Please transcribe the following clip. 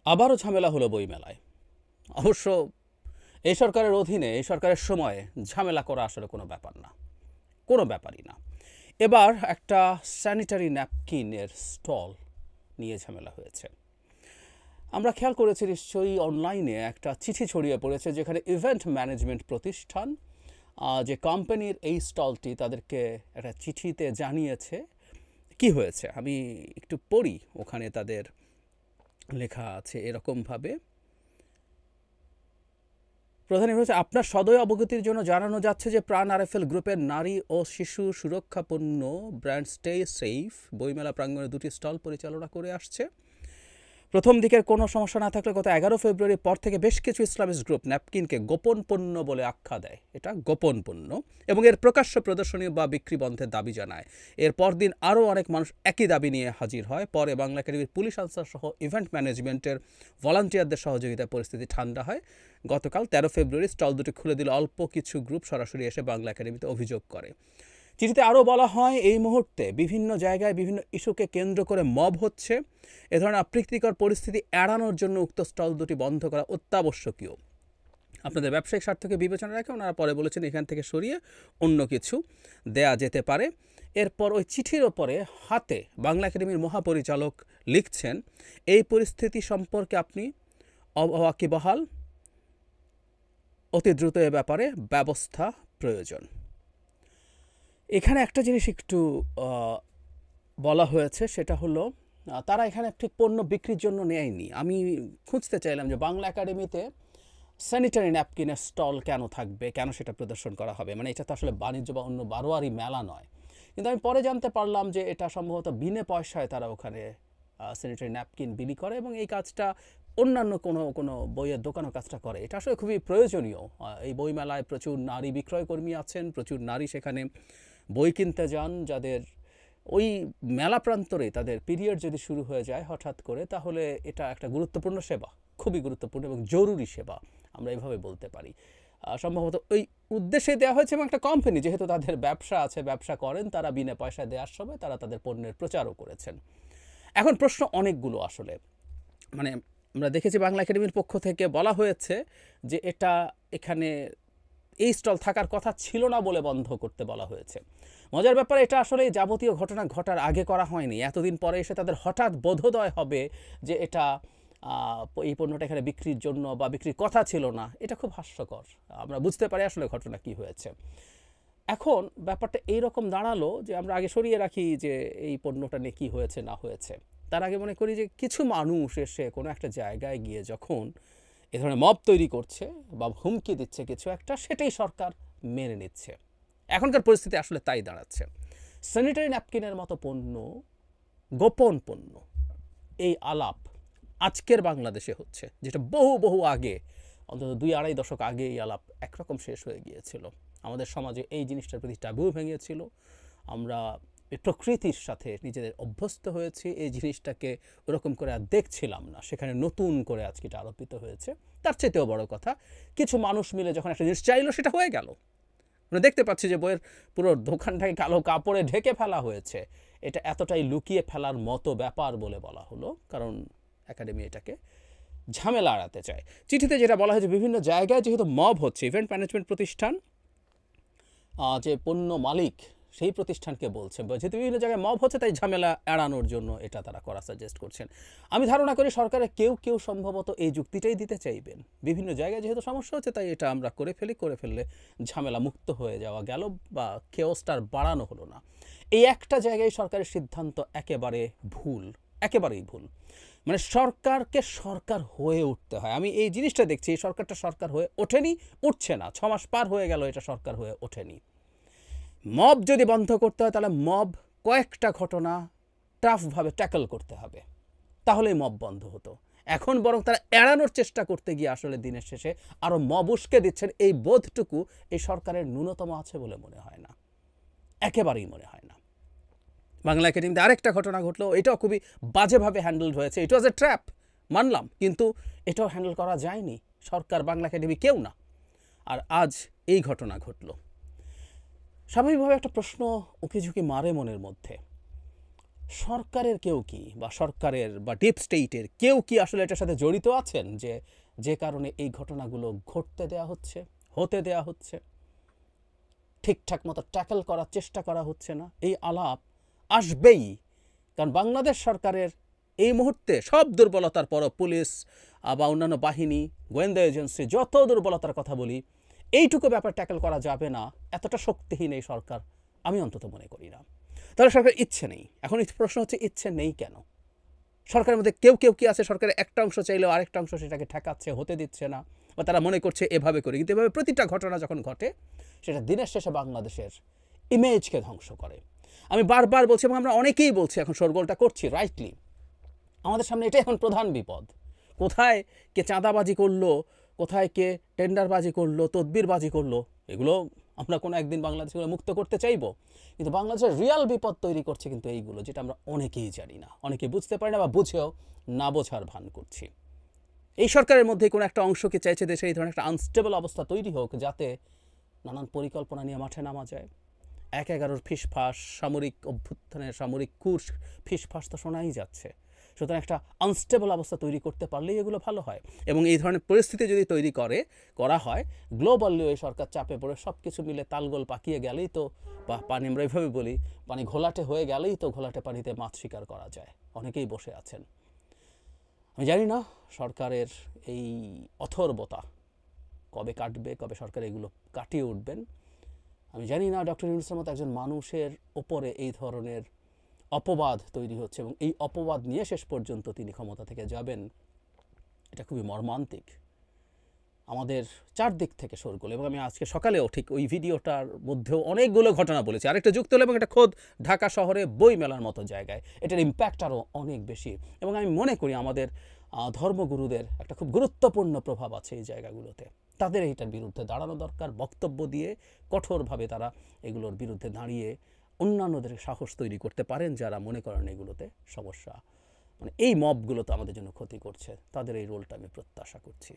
আবারও ঝামেলা হলো বইমেলায়। অবশ্য এই সরকারের অধীনে, এই সরকারের সময়ে ঝামেলা করা আসলে কোনো ব্যাপার না, কোনো ব্যাপারই না। এবার একটা স্যানিটারি ন্যাপকিনের স্টল নিয়ে ঝামেলা হয়েছে। আমরা খেয়াল করেছি নিশ্চয়ই, অনলাইনে একটা চিঠি ছড়িয়ে পড়েছে যেখানে ইভেন্ট ম্যানেজমেন্ট প্রতিষ্ঠান যে কোম্পানির এই স্টলটি তাদেরকে একটা চিঠিতে জানিয়েছে কি হয়েছে। আমি একটু পড়ি, ওখানে তাদের লেখা আছে এরকমভাবে। প্রধান হচ্ছে, আপনার সদয় অবগতির জন্য জানানো যাচ্ছে যে প্রাণ আরএফএল গ্রুপের নারী ও শিশু সুরক্ষা পণ্য ব্র্যান্ড স্টে সেফ বইমেলা প্রাঙ্গণে দুটি স্টল পরিচালনা করে আসছে। প্রথম দিকের কোনো সমস্যা না থাকলে গত 11 ফেব্রুয়ারি পর থেকে বেশ কিছু ইসলামিস্ট গ্রুপ ন্যাপকিনকে গোপন পণ্য বলে আখ্যা দেয়। এটা গোপন পণ্য এবং এর প্রকাশ্য প্রদর্শনী বা বিক্রি বন্ধের দাবি জানায়। এর পরদিন আরও অনেক মানুষ একই দাবি নিয়ে হাজির হয়। পরে বাংলা একাডেমির পুলিশ আনসার সহ ইভেন্ট ম্যানেজমেন্টের ভলান্টিয়ারদের সহযোগিতায় পরিস্থিতি ঠান্ডা হয়। গতকাল 13 ফেব্রুয়ারি স্টল দুটি খুলে দিল অল্প কিছু গ্রুপ সরাসরি এসে বাংলা একাডেমিতে অভিযোগ করে। চিঠিতে আরও বলা হয়, এই মুহূর্তে বিভিন্ন জায়গায় বিভিন্ন ইস্যুকে কেন্দ্র করে মব হচ্ছে। এ ধরনের অপ্রীতিকর পরিস্থিতি এড়ানোর জন্য উক্ত স্টল দুটি বন্ধ করা অত্যাবশ্যকীয়। আপনাদের ব্যবসায়িক স্বার্থকে বিবেচনা রেখে ওনারা পরে বলেছেন এখান থেকে সরিয়ে অন্য কিছু দেয়া যেতে পারে। এরপর ওই চিঠির ওপরে হাতে বাংলা একাডেমির মহাপরিচালক লিখছেন, এই পরিস্থিতি সম্পর্কে আপনি ওয়াকিবহাল, অতি দ্রুত এ ব্যাপারে ব্যবস্থা প্রয়োজন। এখানে একটা জিনিস একটু বলা হয়েছে, সেটা হলো তারা এখানে ঠিক পণ্য বিক্রির জন্য নেয়নি। আমি খুঁজতে চাইলাম যে বাংলা একাডেমিতে স্যানিটারি ন্যাপকিনের স্টল কেন থাকবে, কেন সেটা প্রদর্শন করা হবে, মানে এটা তো আসলে বাণিজ্য বা অন্য বারোয়ারি মেলা নয়। কিন্তু আমি পরে জানতে পারলাম যে এটা সম্ভবত বিনে পয়সায় তারা ওখানে স্যানিটারি ন্যাপকিন বিলি করে এবং এই কাজটা অন্যান্য কোনো বইয়ের দোকানও কাজটা করে। এটা আসলে খুবই প্রয়োজনীয়। এই বইমেলায় প্রচুর নারী বিক্রয়কর্মী আছেন, প্রচুর নারী সেখানে বই কিনতে যান, যাদের ওই মেলা প্রান্তরে তাদের পিরিয়ড যদি শুরু হয়ে যায় হঠাৎ করে, তাহলে এটা একটা গুরুত্বপূর্ণ সেবা, খুবই গুরুত্বপূর্ণ এবং জরুরি সেবা, আমরা এইভাবে বলতে পারি। সম্ভবত ওই উদ্দেশ্যে দেওয়া হয়েছে এবং একটা কোম্পানি যেহেতু তাদের ব্যবসা আছে, ব্যবসা করেন, তারা বিনা পয়সায় দেওয়ার সময় তারা তাদের পণ্যের প্রচারও করেছেন। এখন প্রশ্ন অনেকগুলো আসলে, মানে আমরা দেখেছি বাংলা একাডেমির পক্ষ থেকে বলা হয়েছে যে এটা এখানে এই স্টল থাকার কথা ছিল না বলে বন্ধ করতে বলা হয়েছে। মজার ব্যাপার, এটা আসলে যাবতীয় ঘটনা ঘটার আগে করা হয়নি। এতদিন পরে এসে তাদের হঠাৎ বোধোদয় হবে যে এটা এই পণ্যটা এখানে বিক্রির জন্য বা বিক্রির কথা ছিল না। এটা খুব হাস্যকর। আমরা বুঝতে পারি আসলে ঘটনা কি হয়েছে। এখন ব্যাপারটা এইরকম দাঁড়ালো যে আমরা আগে সরিয়ে রাখি যে এই পণ্যটা নিয়ে কী হয়েছে না হয়েছে, তার আগে মনে করি যে কিছু মানুষ এসে কোনো একটা জায়গায় গিয়ে যখন এ ধরনের মব তৈরি করছে বা হুমকি দিচ্ছে কিছু একটা, সেটাই সরকার মেনে নিচ্ছে। এখনকার পরিস্থিতি আসলে তাই দাঁড়াচ্ছে। স্যানিটারি ন্যাপকিনের মতো পণ্য, গোপন পণ্য, এই আলাপ আজকের বাংলাদেশে হচ্ছে, যেটা বহু আগে, অন্তত 2-2.5 দশক আগে এই আলাপ একরকম শেষ হয়ে গিয়েছিল। আমাদের সমাজে এই জিনিসটার প্রতি ট্যাবু ভেঙেছিল। আমরা প্রকৃতির সাথে নিজেদের অভ্যস্ত হয়েছি, এই জিনিসটাকে ওরকম করে আর দেখছিলাম না, সেখানে নতুন করে আজকে এটা আরোপিত হয়েছে। তার চেয়েও বড় কথা, কিছু মানুষ মিলে যখন একটা জিনিস চাইলো সেটা হয়ে গেল। আমরা দেখতে পাচ্ছি যে বইয়ের পুরো দোকানটাকে কালো কাপড়ে ঢেকে ফেলা হয়েছে। এটা এতটাই লুকিয়ে ফেলার মতো ব্যাপার বলে বলা হলো, কারণ একাডেমি এটাকে ঝামেলা এড়াতে চায়। চিঠিতে যেটা বলা হয়েছে, বিভিন্ন জায়গায় যেহেতু মব হচ্ছে, ইভেন্ট ম্যানেজমেন্ট প্রতিষ্ঠান যে পণ্য মালিক সেই প্রতিষ্ঠানকে বলছে যেহেতু বিভিন্ন জায়গায় মব হচ্ছে, তাই ঝামেলা এড়ানোর জন্য এটা তারা করা সাজেস্ট করছেন। আমি ধারণা করি সরকারের কেউ সম্ভবত এই যুক্তিটাই দিতে চাইবেন, বিভিন্ন জায়গায় যেহেতু সমস্যা হচ্ছে তাই এটা আমরা করে ফেললে ঝামেলা মুক্ত হয়ে যাওয়া গেল বা কেওসটার বাড়ানো হলো না। এই একটা জায়গায় সরকারের সিদ্ধান্ত একেবারেই ভুল। মানে সরকারকে সরকার হয়ে উঠতে হয়। আমি এই জিনিসটা দেখছি, এই সরকারটা সরকার হয়ে ওঠেনি, উঠছে না। 6 মাস পার হয়ে গেল, এটা সরকার হয়ে ওঠেনি। মব যদি বন্ধ করতে হয় তাহলে মব কয়েকটা ঘটনা টাফভাবে ট্যাকল করতে হবে, তাহলেই মব বন্ধ হতো। এখন বরং তারা এড়ানোর চেষ্টা করতে গিয়ে আসলে দিনের শেষে আরও মব উস্কে দিচ্ছেন। এই বোধটুকু এই সরকারের ন্যূনতম আছে বলে মনে হয় না, একেবারেই মনে হয় না। বাংলা একাডেমিতে আরেকটা ঘটনা ঘটলো, এটাও খুবই বাজেভাবে হ্যান্ডেল হয়েছে। ইট ওয়াজ এ ট্র্যাপ, মানলাম, কিন্তু এটাও হ্যান্ডেল করা যায়নি। সরকার, বাংলা একাডেমি, কেউ না। আর আজ এই ঘটনা ঘটলো। স্বাভাবিকভাবে একটা প্রশ্ন উকিঝুঁকি মারে মনের মধ্যে। সরকারের কেউ কি বা সরকারের বা ডিপ স্টেটের কেউ কি আসলে এটার সাথে জড়িত আছেন যে কারণে এই ঘটনাগুলো ঘটতে দেয়া হচ্ছে, হতে দেয়া হচ্ছে, ঠিকঠাক মতো ট্যাকল করার চেষ্টা করা হচ্ছে না? এই আলাপ আসবেই, কারণ বাংলাদেশ সরকারের এই মুহূর্তে সব দুর্বলতার পরও পুলিশ বা অন্যান্য বাহিনী, গোয়েন্দা এজেন্সি যত দুর্বলতার কথা বলি, এইটুকু ব্যাপার ট্যাকল করা যাবে না, এতটা শক্তিহীন এই সরকার আমি অন্তত মনে করি না। তাহলে সরকার ইচ্ছে নেই। এখন প্রশ্ন হচ্ছে ইচ্ছে নেই কেন? সরকারের মধ্যে কেউ কি আছে সরকারের একটা অংশ চাইলেও আরেকটা অংশ সেটাকে ঠেকাচ্ছে, হতে দিচ্ছে না, বা তারা মনে করছে এভাবে করে। কিন্তু এভাবে প্রতিটা ঘটনা যখন ঘটে সেটা দিনের শেষে বাংলাদেশের ইমেজকে ধ্বংস করে। আমি বারবার বলছি এবং আমরা অনেকেই বলছি, এখন শোরগোলটা করছি রাইটলি, আমাদের সামনে এটাই এখন প্রধান বিপদ। কোথায় কে চাঁদাবাজি করলো, কোথায় কে টেন্ডারবাজি করলো, তদবিরবাজি করলো, এগুলো আমরা কোনো একদিন বাংলাদেশগুলো মুক্ত করতে চাইবো। কিন্তু বাংলাদেশের রিয়াল বিপদ তৈরি করছে কিন্তু এইগুলো, যেটা আমরা অনেকেই জানি না, অনেকেই বুঝতে পারি না, বা বুঝেও না বোঝার ভান করছি। এই সরকারের মধ্যে কোনো একটা অংশকে চাইছে দেশে এই ধরনের একটা আনস্টেবল অবস্থা তৈরি হোক, যাতে নানান পরিকল্পনা নিয়ে মাঠে নামা যায়। ১/১১ ফিসফাস, সামরিক অভ্যুত্থানের সামরিক কুর্স, ফিসফাস তো শোনাই যাচ্ছে। সুতরাং একটা আনস্টেবল অবস্থা তৈরি করতে পারলেই এগুলো ভালো হয়। এবং এই ধরনের পরিস্থিতি যদি তৈরি করা হয়, গ্লোবালিও এই সরকার চাপে পড়ে সব কিছু মিলে তালগোল পাকিয়ে গেলেই তো, বা পানি আমরা এইভাবে বলি, পানি ঘোলাটে হয়ে গেলেই তো ঘোলাটে পানিতে মাছ শিকার করা যায়। অনেকেই বসে আছেন। আমি জানি না সরকারের এই অথর্বতা কবে কাটবে, কবে সরকার এগুলো কাটিয়ে উঠবেন। আমি জানি না ডক্টর ইউনূসের মতো একজন মানুষের ওপরে এই ধরনের অপবাদ তৈরি হচ্ছে এবং এই অপবাদ নিয়ে শেষ পর্যন্ত তিনি ক্ষমতা থেকে যাবেন, এটা খুবই মর্মান্তিক। আমাদের চারদিক থেকে শোরগোল, এবং আমি আজকে সকালেও ঠিক ওই ভিডিওটার মধ্যেও অনেকগুলো ঘটনা বলেছি, আরেকটা যুক্ত হলো, এবং এটা খোদ ঢাকা শহরে বই মেলার মতো জায়গায় এটার ইম্প্যাক্ট আরও অনেক বেশি। এবং আমি মনে করি আমাদের ধর্মগুরুদের একটা খুব গুরুত্বপূর্ণ প্রভাব আছে এই জায়গাগুলোতে। তাদের এইটার বিরুদ্ধে দাঁড়ানো দরকার, বক্তব্য দিয়ে কঠোরভাবে তারা এগুলোর বিরুদ্ধে দাঁড়িয়ে অন্যান্যদের সাহস তৈরি করতে পারেন, যারা মনে করেন এগুলোতে সমস্যা, মানে এই মবগুলো তো আমাদের জন্য ক্ষতি করছে, তাদের এই রোলটা আমি প্রত্যাশা করছি।